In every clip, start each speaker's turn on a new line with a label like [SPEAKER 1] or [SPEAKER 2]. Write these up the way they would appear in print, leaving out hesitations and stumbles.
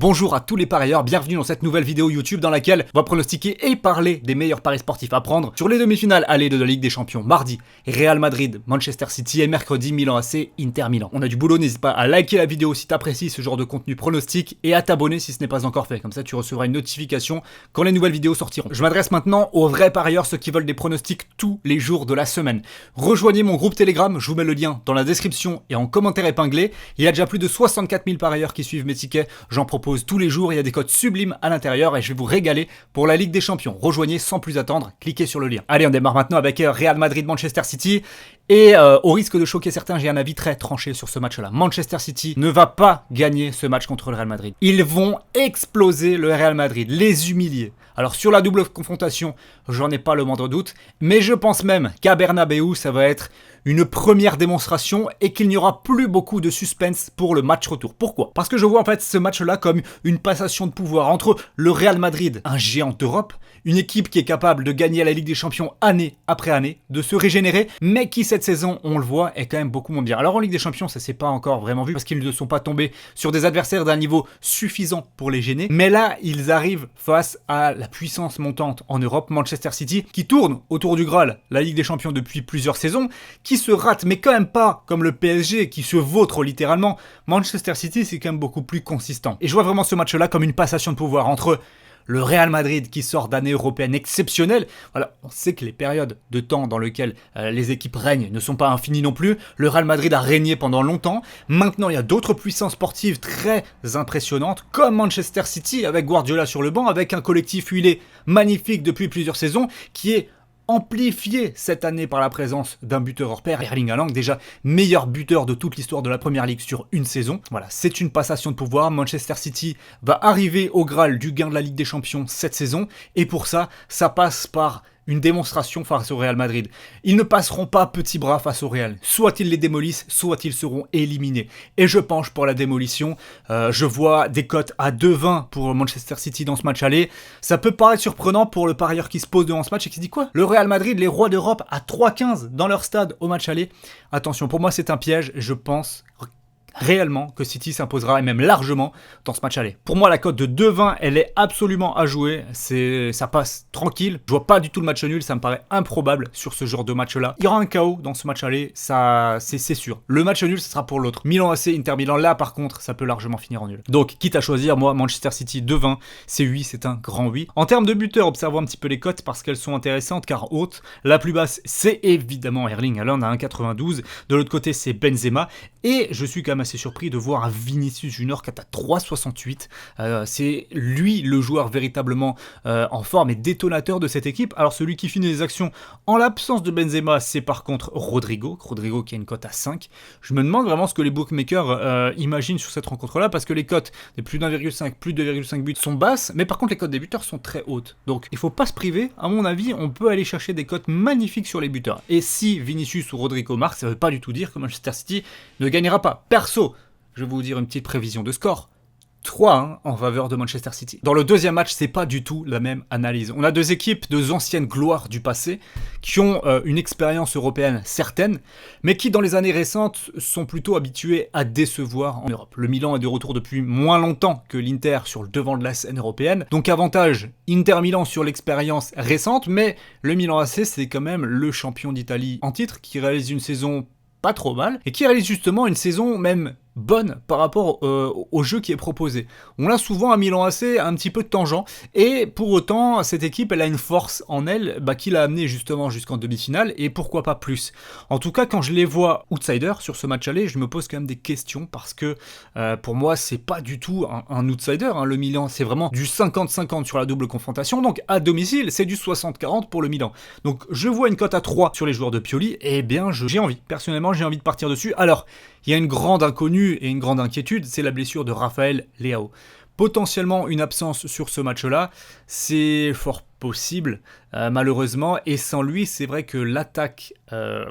[SPEAKER 1] Bonjour à tous les parieurs, bienvenue dans cette nouvelle vidéo YouTube dans laquelle on va pronostiquer et parler des meilleurs paris sportifs à prendre sur les demi-finales allées de la Ligue des Champions. Mardi, Real Madrid, Manchester City et mercredi, Milan AC, Inter Milan. On a du boulot, n'hésite pas à liker la vidéo si t'apprécies ce genre de contenu pronostic et à t'abonner si ce n'est pas encore fait. Comme ça, tu recevras une notification quand les nouvelles vidéos sortiront. Je m'adresse maintenant aux vrais parieurs, ceux qui veulent des pronostics tous les jours de la semaine. Rejoignez mon groupe Telegram, je vous mets le lien dans la description et en commentaire épinglé. Il y a déjà plus de 64 000 parieurs qui suivent mes tickets, j'en propose tous les jours, il y a des codes sublimes à l'intérieur et je vais vous régaler pour la Ligue des Champions. Rejoignez sans plus attendre, cliquez sur le lien. Allez, on démarre maintenant avec Real Madrid, Manchester City. Et au risque de choquer certains, j'ai un avis très tranché sur ce match-là. Manchester City ne va pas gagner ce match contre le Real Madrid. Ils vont exploser le Real Madrid, les humilier. Alors sur la double confrontation, j'en ai pas le moindre doute, mais je pense même qu'à Bernabéu, ça va être une première démonstration et qu'il n'y aura plus beaucoup de suspense pour le match retour. Pourquoi ? Parce que je vois en fait ce match-là comme une passation de pouvoir entre le Real Madrid, un géant d'Europe, une équipe qui est capable de gagner la Ligue des Champions année après année, de se régénérer, mais qui cette saison, on le voit, est quand même beaucoup moins bien. Alors en Ligue des Champions, ça s'est pas encore vraiment vu parce qu'ils ne sont pas tombés sur des adversaires d'un niveau suffisant pour les gêner. Mais là, ils arrivent face à la puissance montante en Europe, Manchester City, qui tourne autour du Graal, la Ligue des Champions depuis plusieurs saisons, qui se rate, mais quand même pas comme le PSG, qui se vautre littéralement. Manchester City, c'est quand même beaucoup plus consistant. Et je vois vraiment ce match-là comme une passation de pouvoir entre le Real Madrid qui sort d'années européennes exceptionnelles. Voilà, on sait que les périodes de temps dans lesquelles les équipes règnent ne sont pas infinies non plus. Le Real Madrid a régné pendant longtemps. Maintenant, il y a d'autres puissances sportives très impressionnantes, comme Manchester City avec Guardiola sur le banc, avec un collectif huilé magnifique depuis plusieurs saisons, qui est amplifié cette année par la présence d'un buteur hors pair, Erling Haaland, déjà meilleur buteur de toute l'histoire de la Première Ligue sur une saison. Voilà, c'est une passation de pouvoir. Manchester City va arriver au Graal du gain de la Ligue des Champions cette saison, et pour ça, ça passe par une démonstration face au Real Madrid. Ils ne passeront pas petits bras face au Real. Soit ils les démolissent, soit ils seront éliminés. Et je penche pour la démolition. Je vois des cotes à 2,20 pour Manchester City dans ce match aller. Ça peut paraître surprenant pour le parieur qui se pose devant ce match et qui se dit quoi ? Le Real Madrid, les rois d'Europe, à 3,15 dans leur stade au match aller. Attention, pour moi c'est un piège. Je pense réellement que City s'imposera et même largement dans ce match aller. Pour moi la cote de 2,20 elle est absolument à jouer, ça passe tranquille, je vois pas du tout le match nul, ça me paraît improbable sur ce genre de match là. Il y aura un KO dans ce match aller, ça c'est sûr. Le match nul ce sera pour l'autre. Milan AC, Inter Milan, là par contre ça peut largement finir en nul. Donc quitte à choisir, moi Manchester City 2,20 c'est 8, c'est un grand 8. En termes de buteurs, observons un petit peu les cotes parce qu'elles sont intéressantes car hautes. La plus basse c'est évidemment Erling Haaland à 1,92, de l'autre côté c'est Benzema et je suis quand même assez surpris de voir un Vinicius Junior qui est à 3,68. C'est lui le joueur véritablement en forme et détonateur de cette équipe. Alors celui qui finit les actions en l'absence de Benzema, c'est par contre Rodrigo qui a une cote à 5. Je me demande vraiment ce que les bookmakers imaginent sur cette rencontre-là parce que les cotes des plus d'1,5, plus de 2,5 buts sont basses, mais par contre les cotes des buteurs sont très hautes. Donc il faut pas se priver, à mon avis, on peut aller chercher des cotes magnifiques sur les buteurs. Et si Vinicius ou Rodrigo marquent, ça veut pas du tout dire que Manchester City ne gagnera pas. Perso, je vais vous dire une petite prévision de score. 3-1 en faveur de Manchester City. Dans le deuxième match, c'est pas du tout la même analyse. On a deux équipes, deux anciennes gloires du passé, qui ont une expérience européenne certaine, mais qui dans les années récentes sont plutôt habituées à décevoir en Europe. Le Milan est de retour depuis moins longtemps que l'Inter sur le devant de la scène européenne, donc avantage Inter Milan sur l'expérience récente, mais le Milan AC c'est quand même le champion d'Italie en titre, qui réalise une saison pas trop mal, et qui réalise justement une saison même bonne par rapport au jeu qui est proposé. On l'a souvent à Milan AC un petit peu de tangent, et pour autant cette équipe elle a une force en elle qui l'a amené justement jusqu'en demi-finale, et pourquoi pas plus. En tout cas quand je les vois outsiders sur ce match aller, je me pose quand même des questions parce que pour moi c'est pas du tout un outsider, hein. Le Milan c'est vraiment du 50-50 sur la double confrontation, donc à domicile c'est du 60-40 pour le Milan. Donc je vois une cote à 3 sur les joueurs de Pioli, et bien j'ai envie, personnellement j'ai envie de partir dessus. Alors il y a une grande inconnue et une grande inquiétude, c'est la blessure de Rafael Leao. Potentiellement une absence sur ce match-là, c'est fort possible, malheureusement, et sans lui, c'est vrai que l'attaque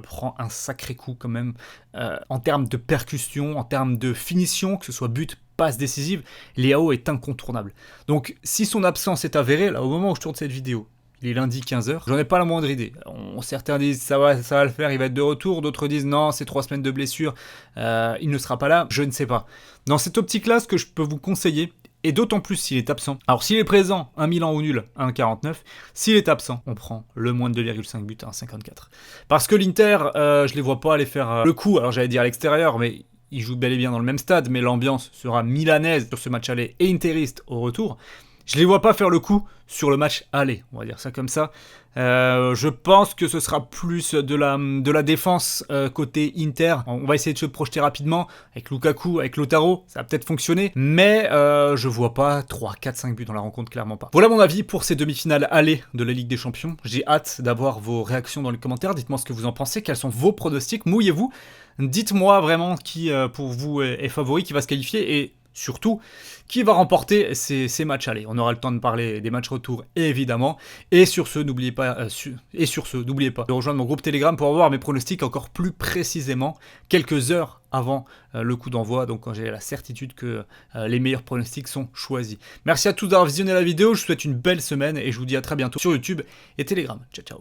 [SPEAKER 1] prend un sacré coup quand même, en termes de percussion, en termes de finition, que ce soit but, passe décisive, Leao est incontournable. Donc si son absence est avérée, là au moment où je tourne cette vidéo, Il est lundi 15h. J'en ai pas la moindre idée. Certains disent ça va le faire, il va être de retour. D'autres disent non, c'est 3 semaines de blessure. Il ne sera pas là. Je ne sais pas. Dans cette optique-là, ce que je peux vous conseiller, et d'autant plus s'il est absent. Alors s'il est présent, 1 Milan ou nul, 1,49. S'il est absent, on prend le moins de 2,5 buts, 1,54. Parce que l'Inter, je les vois pas aller faire le coup, alors j'allais dire à l'extérieur, mais ils jouent bel et bien dans le même stade, mais l'ambiance sera milanaise sur ce match aller et interiste au retour. Je les vois pas faire le coup sur le match aller, on va dire ça comme ça. Je pense que ce sera plus de la défense côté Inter. On va essayer de se projeter rapidement avec Lukaku, avec Lautaro, ça va peut-être fonctionner, mais je vois pas 3, 4, 5 buts dans la rencontre, clairement pas. Voilà mon avis pour ces demi-finales aller de la Ligue des Champions. J'ai hâte d'avoir vos réactions dans les commentaires, dites-moi ce que vous en pensez, quels sont vos pronostics, mouillez-vous, dites-moi vraiment qui pour vous est favori, qui va se qualifier et surtout, qui va remporter ces matchs allez. On aura le temps de parler des matchs retour, évidemment. Et sur ce, n'oubliez pas de rejoindre mon groupe Telegram pour avoir mes pronostics encore plus précisément, quelques heures avant le coup d'envoi, donc quand j'ai la certitude que les meilleurs pronostics sont choisis. Merci à tous d'avoir visionné la vidéo, je vous souhaite une belle semaine et je vous dis à très bientôt sur YouTube et Telegram. Ciao, ciao.